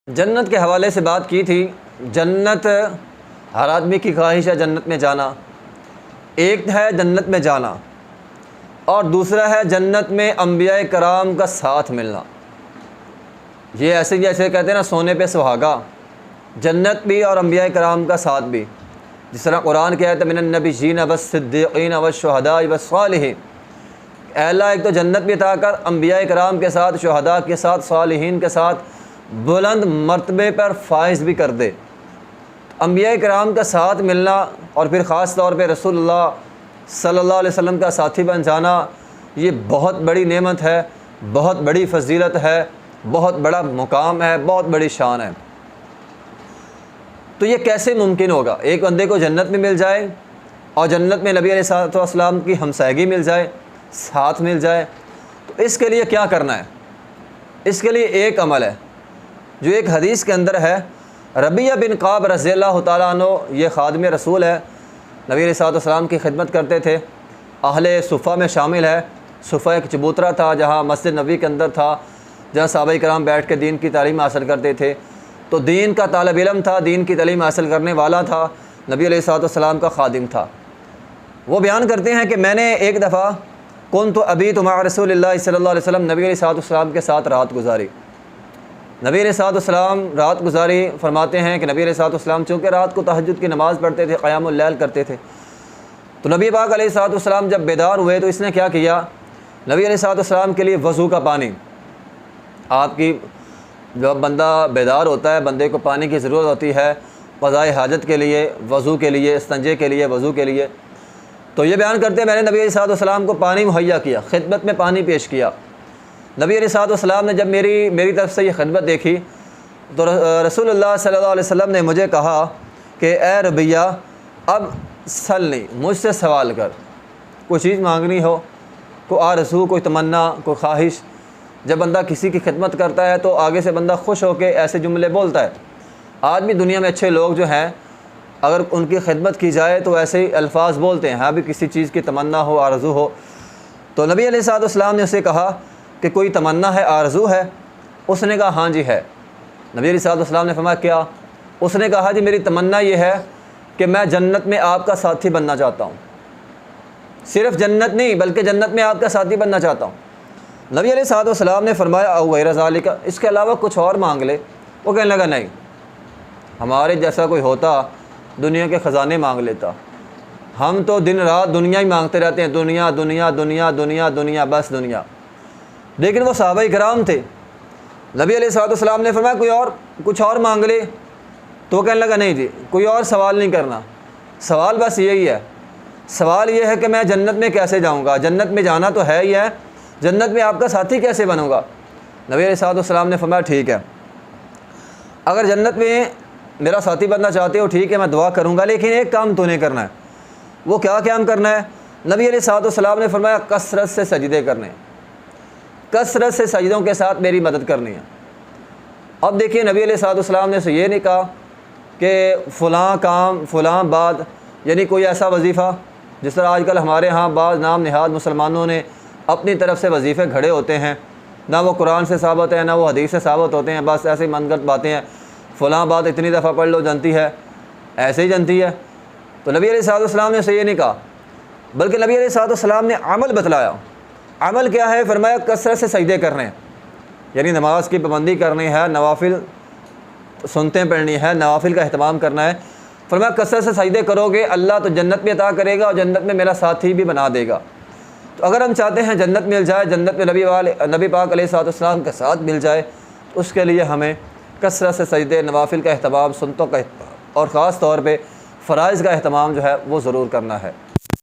جنت کے حوالے سے بات کی تھی۔ جنت ہر آدمی کی خواہش ہے جنت میں جانا۔ ایک ہے جنت میں جانا اور دوسرا ہے جنت میں انبیاء کرام کا ساتھ ملنا۔ یہ ایسے جیسے کہتے ہیں نا سونے پہ سہاگا، جنت بھی اور انبیاء کرام کا ساتھ بھی۔ جس طرح قرآن کی آیت ہے من النبیین والصدیقین والشہداء والصالحین، اے اللہ ایک تو جنت بھی عطا کر، انبیاء کرام کے ساتھ، شہداء کے ساتھ، صالحین کے ساتھ بلند مرتبے پر فائز بھی کر دے۔ انبیاء کرام کا ساتھ ملنا اور پھر خاص طور پہ رسول اللہ صلی اللہ علیہ وسلم کا ساتھی بن جانا، یہ بہت بڑی نعمت ہے، بہت بڑی فضیلت ہے، بہت بڑا مقام ہے، بہت بڑی شان ہے۔ تو یہ کیسے ممکن ہوگا ایک بندے کو جنت میں مل جائے اور جنت میں نبی علیہ الصلوۃ والسلام کی ہمسائیگی مل جائے، ساتھ مل جائے؟ تو اس کے لیے کیا کرنا ہے؟ اس کے لیے ایک عمل ہے جو ایک حدیث کے اندر ہے۔ ربیہ بن کعب رضی اللہ تعالیٰ عنہ یہ خادم رسول ہے، نبی علیہ الصلوۃ والسلام کی خدمت کرتے تھے، اہل صفہ میں شامل ہے۔ صفہ ایک چبوترا تھا جہاں مسجد نبی کے اندر تھا، جہاں صحابہ کرام بیٹھ کے دین کی تعلیم حاصل کرتے تھے۔ تو دین کا طالب علم تھا، دین کی تعلیم حاصل کرنے والا تھا، نبی علیہ الصلوۃ والسلام کا خادم تھا۔ وہ بیان کرتے ہیں کہ میں نے ایک دفعہ کنت ابیت مع رسول اللہ صلی اللہ علیہ وسلم، نبی علیہ الصلوۃ والسلام کے ساتھ رات گزاری۔ نبی علیہ الصلوۃ والسلام رات گزاری فرماتے ہیں کہ نبی علیہ الصلوۃ والسلام چونکہ رات کو تہجد کی نماز پڑھتے تھے، قیام اللیل کرتے تھے، تو نبی پاک علیہ الصلوۃ والسلام جب بیدار ہوئے تو اس نے کیا کیا؟ نبی علیہ الصلوۃ والسلام کے لیے وضو کا پانی، آپ کی جب بندہ بیدار ہوتا ہے بندے کو پانی کی ضرورت ہوتی ہے قضائے حاجت کے لیے، وضو کے لیے، استنجے کے لیے، وضو کے لیے، تو یہ بیان کرتے ہیں میں نے نبی علیہ الصلوۃ والسلام کو پانی مہیا کیا، خدمت میں پانی پیش کیا۔ نبی علیہ الصلوۃ والسلام نے جب میری طرف سے یہ خدمت دیکھی تو رسول اللہ صلی اللہ علیہ وسلم نے مجھے کہا کہ اے ربیہ اب سلنی، مجھ سے سوال کر، کوئی چیز مانگنی ہو، کوئی آرزو، کوئی تمنا، کوئی خواہش۔ جب بندہ کسی کی خدمت کرتا ہے تو آگے سے بندہ خوش ہو کے ایسے جملے بولتا ہے۔ آج بھی دنیا میں اچھے لوگ جو ہیں اگر ان کی خدمت کی جائے تو ایسے ہی الفاظ بولتے ہیں، ہاں بھی کسی چیز کی تمنا ہو، آرزو ہو۔ تو نبی علیہ الصلوۃ والسلام نے اسے کہا کہ کوئی تمنا ہے، آرزو ہے؟ اس نے کہا ہاں جی ہے۔ نبی علیہ الصلوۃ والسلام نے فرمایا کیا؟ اس نے کہا جی میری تمنا یہ ہے کہ میں جنت میں آپ کا ساتھی بننا چاہتا ہوں، صرف جنت نہیں بلکہ جنت میں آپ کا ساتھی بننا چاہتا ہوں۔ نبی علیہ الصلوۃ والسلام نے فرمایا او غیر ذالک، اس کے علاوہ کچھ اور مانگ لے۔ وہ کہنے لگا نہیں، ہمارے جیسا کوئی ہوتا دنیا کے خزانے مانگ لیتا، ہم تو دن رات دنیا ہی مانگتے رہتے ہیں، دنیا دنیا دنیا دنیا دنیا، بس دنیا۔ لیکن وہ صحابہ کرام تھے، نبی علیہ الصلوۃ والسلام نے فرمایا کوئی اور کچھ اور مانگ لے، تو وہ کہنے لگا نہیں جی کوئی اور سوال نہیں کرنا، سوال بس یہی ہے، سوال یہ ہے کہ میں جنت میں کیسے جاؤں گا؟ جنت میں جانا تو ہے ہی ہے، جنت میں آپ کا ساتھی کیسے بنوں گا؟ نبی علیہ الصلوۃ والسلام نے فرمایا ٹھیک ہے، اگر جنت میں میرا ساتھی بننا چاہتے ہو ٹھیک ہے میں دعا کروں گا، لیکن ایک کام تو نے کرنا ہے۔ وہ کیا کام کرنا ہے؟ نبی علیہ الصلوۃ والسلام نے فرمایا کثرت سے سجدے کرنے، کثرت سے سجدوں کے ساتھ میری مدد کرنی ہے۔ اب دیکھیے نبی علیہ الصلوۃ والسلام نے اسے یہ نہیں کہا کہ فلاں کام فلاں بات، یعنی کوئی ایسا وظیفہ جس طرح آج کل ہمارے ہاں بعض نام نہاد مسلمانوں نے اپنی طرف سے وظیفے گھڑے ہوتے ہیں، نہ وہ قرآن سے ثابت ہے نہ وہ حدیث سے ثابت ہوتے ہیں، بس ایسے من گھڑت باتیں ہیں، فلاں بات اتنی دفعہ پڑھ لو جنتی ہے، ایسے ہی جنتی ہے۔ تو نبی علیہ الصلوۃ والسلام نے اسے یہ نہیں کہا، بلکہ نبی علیہ الصلوۃ والسلام نے عمل بتلایا۔ عمل کیا ہے؟ فرمایا کثرت سے سجدے کرنے، یعنی نماز کی پابندی کرنی ہے، نوافل سنتیں پڑھنی ہے، نوافل کا اہتمام کرنا ہے۔ فرمایا کثرت سے سجدے کرو گے اللہ تو جنت میں عطا کرے گا اور جنت میں میرا ساتھی بھی بنا دے گا۔ تو اگر ہم چاہتے ہیں جنت مل جائے، جنت میں نبی پاک علیہ الصلوۃ والسلام کے ساتھ مل جائے، تو اس کے لیے ہمیں کثرت سے سجدے، نوافل کا اہتمام، سنتوں کا اور خاص طور پہ فرائض کا اہتمام جو ہے وہ ضرور کرنا ہے۔